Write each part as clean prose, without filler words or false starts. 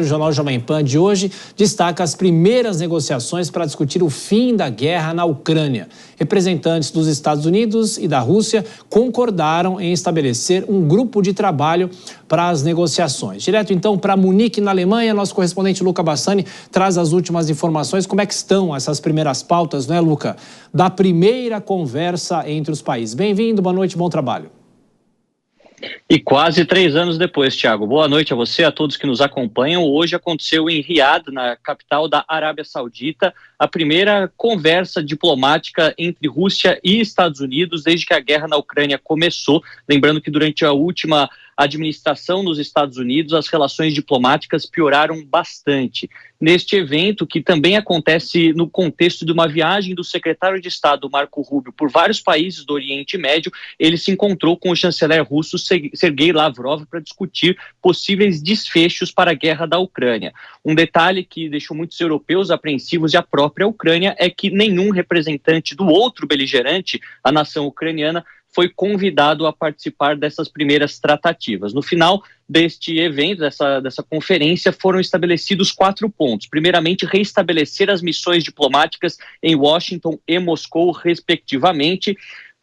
O Jornal Jovem Pan de hoje destaca as primeiras negociações para discutir o fim da guerra na Ucrânia. Representantes dos Estados Unidos e da Rússia concordaram em estabelecer um grupo de trabalho para as negociações. Direto então para Munique, na Alemanha, nosso correspondente Luca Bassani traz as últimas informações. Como é que estão essas primeiras pautas, né, Luca? Da primeira conversa entre os países. Bem-vindo, boa noite, bom trabalho. E quase 3 anos depois, Thiago. Boa noite a você, a todos que nos acompanham. Hoje aconteceu em Riad, na capital da Arábia Saudita, a primeira conversa diplomática entre Rússia e Estados Unidos desde que a guerra na Ucrânia começou. Lembrando que durante a última administração nos Estados Unidos, as relações diplomáticas pioraram bastante. Neste evento, que também acontece no contexto de uma viagem do secretário de Estado, Marco Rubio, por vários países do Oriente Médio, ele se encontrou com o chanceler russo Sergei Lavrov para discutir possíveis desfechos para a guerra da Ucrânia. Um detalhe que deixou muitos europeus apreensivos e a própria Ucrânia é que nenhum representante do outro beligerante, a nação ucraniana, foi convidado a participar dessas primeiras tratativas. No final deste evento, dessa conferência, foram estabelecidos 4 pontos. Primeiramente, reestabelecer as missões diplomáticas em Washington e Moscou, respectivamente.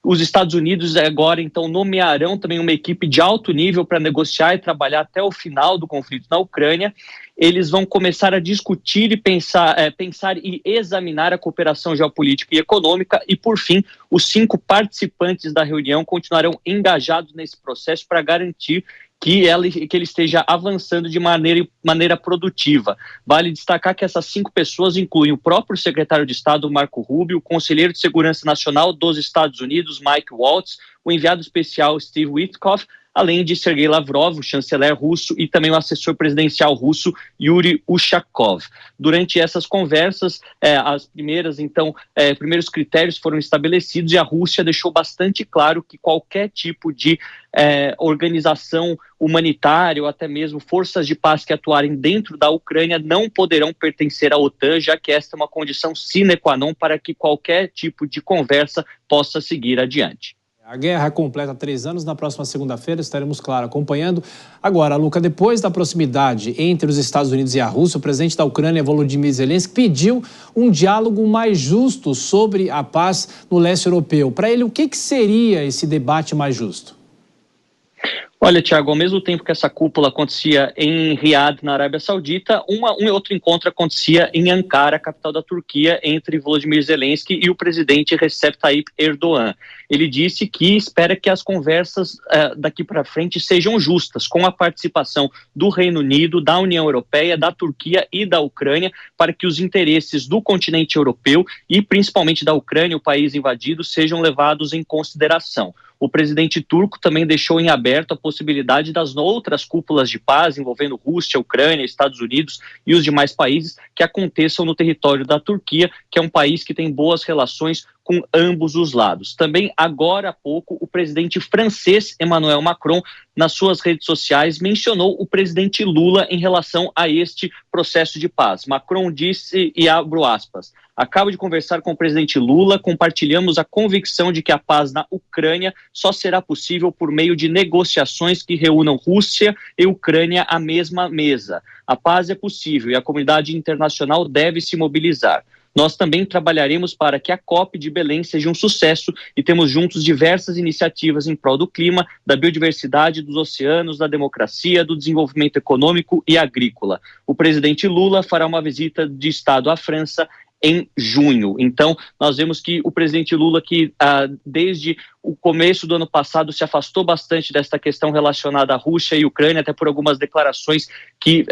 Os Estados Unidos agora, então, nomearão também uma equipe de alto nível para negociar e trabalhar até o final do conflito na Ucrânia. Eles vão começar a discutir e pensar e examinar a cooperação geopolítica e econômica e, por fim, os 5 participantes da reunião continuarão engajados nesse processo para garantir que ele esteja avançando de maneira produtiva. Vale destacar que essas 5 pessoas incluem o próprio secretário de Estado, Marco Rubio, o conselheiro de Segurança Nacional dos Estados Unidos, Mike Waltz, o enviado especial Steve Witkoff, além de Sergei Lavrov, o chanceler russo, e também o assessor presidencial russo, Yuri Ushakov. Durante essas conversas, primeiros critérios foram estabelecidos e a Rússia deixou bastante claro que qualquer tipo de organização humanitária ou até mesmo forças de paz que atuarem dentro da Ucrânia não poderão pertencer à OTAN, já que esta é uma condição sine qua non para que qualquer tipo de conversa possa seguir adiante. A guerra completa 3 anos, na próxima segunda-feira estaremos, claro, acompanhando. Agora, Luca, depois da proximidade entre os Estados Unidos e a Rússia, o presidente da Ucrânia, Volodymyr Zelensky, pediu um diálogo mais justo sobre a paz no leste europeu. Para ele, o que seria esse debate mais justo? Olha, Thiago, ao mesmo tempo que essa cúpula acontecia em Riad, na Arábia Saudita, um outro encontro acontecia em Ankara, capital da Turquia, entre Volodymyr Zelensky e o presidente Recep Tayyip Erdogan. Ele disse que espera que as conversas daqui para frente sejam justas, com a participação do Reino Unido, da União Europeia, da Turquia e da Ucrânia, para que os interesses do continente europeu e principalmente da Ucrânia, o país invadido, sejam levados em consideração. O presidente turco também deixou em aberto a possibilidade das outras cúpulas de paz envolvendo Rússia, Ucrânia, Estados Unidos e os demais países que aconteçam no território da Turquia, que é um país que tem boas relações com ambos os lados. Também, agora há pouco, o presidente francês Emmanuel Macron, nas suas redes sociais, mencionou o presidente Lula em relação a este processo de paz. Macron disse, e abro aspas, acabo de conversar com o presidente Lula, compartilhamos a convicção de que a paz na Ucrânia só será possível por meio de negociações que reúnam Rússia e Ucrânia à mesma mesa. A paz é possível e a comunidade internacional deve se mobilizar. Nós também trabalharemos para que a COP de Belém seja um sucesso e temos juntos diversas iniciativas em prol do clima, da biodiversidade, dos oceanos, da democracia, do desenvolvimento econômico e agrícola. O presidente Lula fará uma visita de Estado à França em junho. Então, nós vemos que o presidente Lula, que desde o começo do ano passado se afastou bastante desta questão relacionada à Rússia e Ucrânia, até por algumas declarações que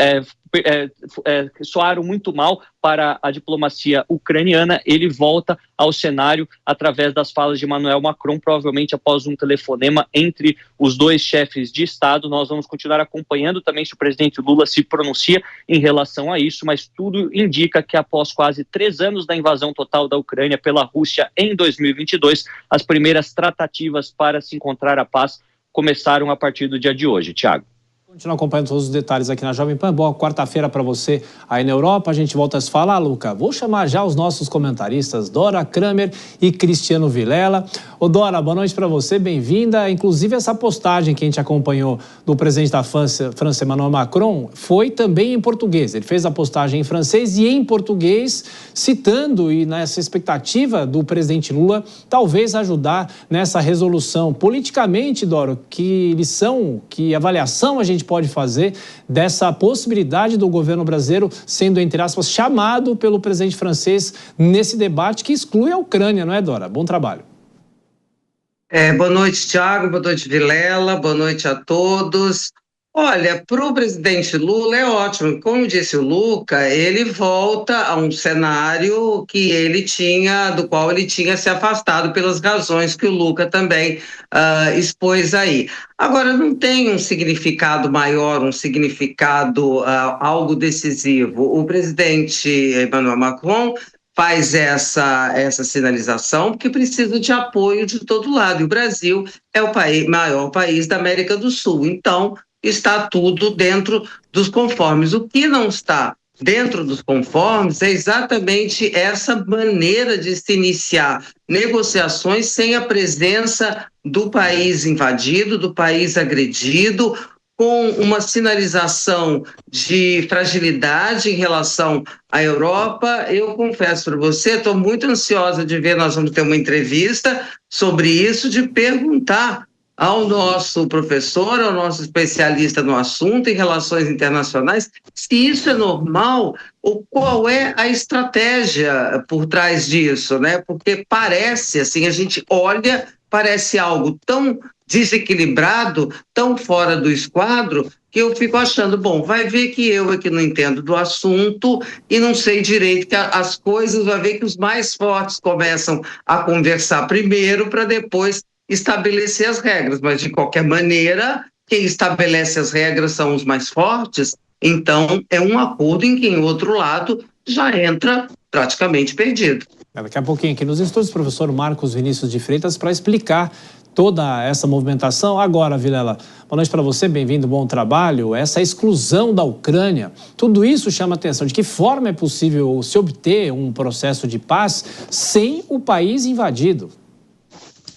soaram muito mal para a diplomacia ucraniana, ele volta ao cenário através das falas de Emmanuel Macron, provavelmente após um telefonema entre os dois chefes de Estado. Nós vamos continuar acompanhando também se o presidente Lula se pronuncia em relação a isso, mas tudo indica que após quase 3 anos da invasão total da Ucrânia pela Rússia em 2022, as primeiras tratativas para se encontrar a paz começaram a partir do dia de hoje, Thiago. Continua acompanhando todos os detalhes aqui na Jovem Pan. Boa quarta-feira para você aí na Europa. A gente volta a se falar, Luca. Vou chamar já os nossos comentaristas, Dora Kramer e Cristiano Vilela. Ô Dora, boa noite para você, bem-vinda. Inclusive essa postagem que a gente acompanhou do presidente da França, Emmanuel Macron, foi também em português. Ele fez a postagem em francês e em português, citando e nessa expectativa do presidente Lula talvez ajudar nessa resolução. Politicamente, Dora, que lição, que avaliação a gente pode fazer dessa possibilidade do governo brasileiro sendo, entre aspas, chamado pelo presidente francês nesse debate que exclui a Ucrânia, não é, Dora? Bom trabalho. Boa noite, Thiago, boa noite, Vilela, boa noite a todos. Olha, para o presidente Lula é ótimo. Como disse o Luca, ele volta a um cenário do qual ele tinha se afastado pelas razões que o Luca também expôs aí. Agora, não tem um significado maior, algo decisivo. O presidente Emmanuel Macron faz essa sinalização porque precisa de apoio de todo lado. E o Brasil é o maior país da América do Sul. Então, está tudo dentro dos conformes. O que não está dentro dos conformes é exatamente essa maneira de se iniciar negociações sem a presença do país invadido, do país agredido, com uma sinalização de fragilidade em relação à Europa. Eu confesso para você, estou muito ansiosa de ver, nós vamos ter uma entrevista sobre isso, de perguntar ao nosso professor, ao nosso especialista no assunto em relações internacionais, se isso é normal ou qual é a estratégia por trás disso, né? Porque parece, assim, a gente olha, parece algo tão desequilibrado, tão fora do esquadro, que eu fico achando, bom, vai ver que eu aqui não entendo do assunto e não sei direito que as coisas, vai ver que os mais fortes começam a conversar primeiro para depois estabelecer as regras, mas de qualquer maneira, quem estabelece as regras são os mais fortes, então é um acordo em que, em outro lado, já entra praticamente perdido. Daqui a pouquinho aqui nos estúdios, o professor Marcos Vinícius de Freitas para explicar toda essa movimentação. Agora, Vilela, boa noite para você, bem-vindo, bom trabalho. Essa exclusão da Ucrânia, tudo isso chama atenção. De que forma é possível se obter um processo de paz sem o país invadido?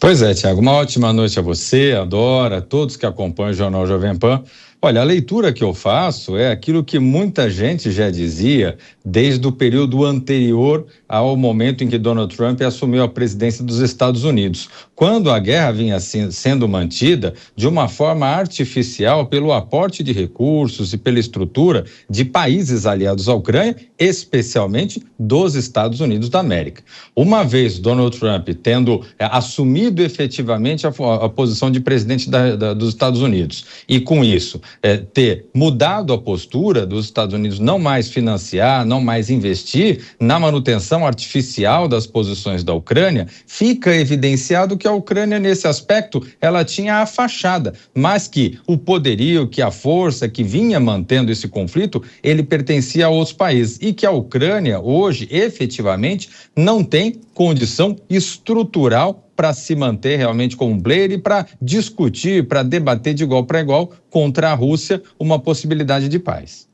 Pois é, Tiago, uma ótima noite a você, a Dora, a todos que acompanham o Jornal Jovem Pan. Olha, a leitura que eu faço é aquilo que muita gente já dizia desde o período anterior ao momento em que Donald Trump assumiu a presidência dos Estados Unidos, quando a guerra vinha sendo mantida de uma forma artificial pelo aporte de recursos e pela estrutura de países aliados à Ucrânia, especialmente dos Estados Unidos da América. Uma vez Donald Trump tendo assumido efetivamente a posição de presidente dos Estados Unidos e com isso ter mudado a postura dos Estados Unidos, não mais financiar, não mais investir na manutenção artificial das posições da Ucrânia, fica evidenciado que a Ucrânia, nesse aspecto, ela tinha a fachada, mas que o poderio, que a força que vinha mantendo esse conflito, ele pertencia a outros países e que a Ucrânia, hoje, efetivamente, não tem condição estrutural para se manter realmente como um player e para discutir, para debater de igual para igual contra a Rússia uma possibilidade de paz.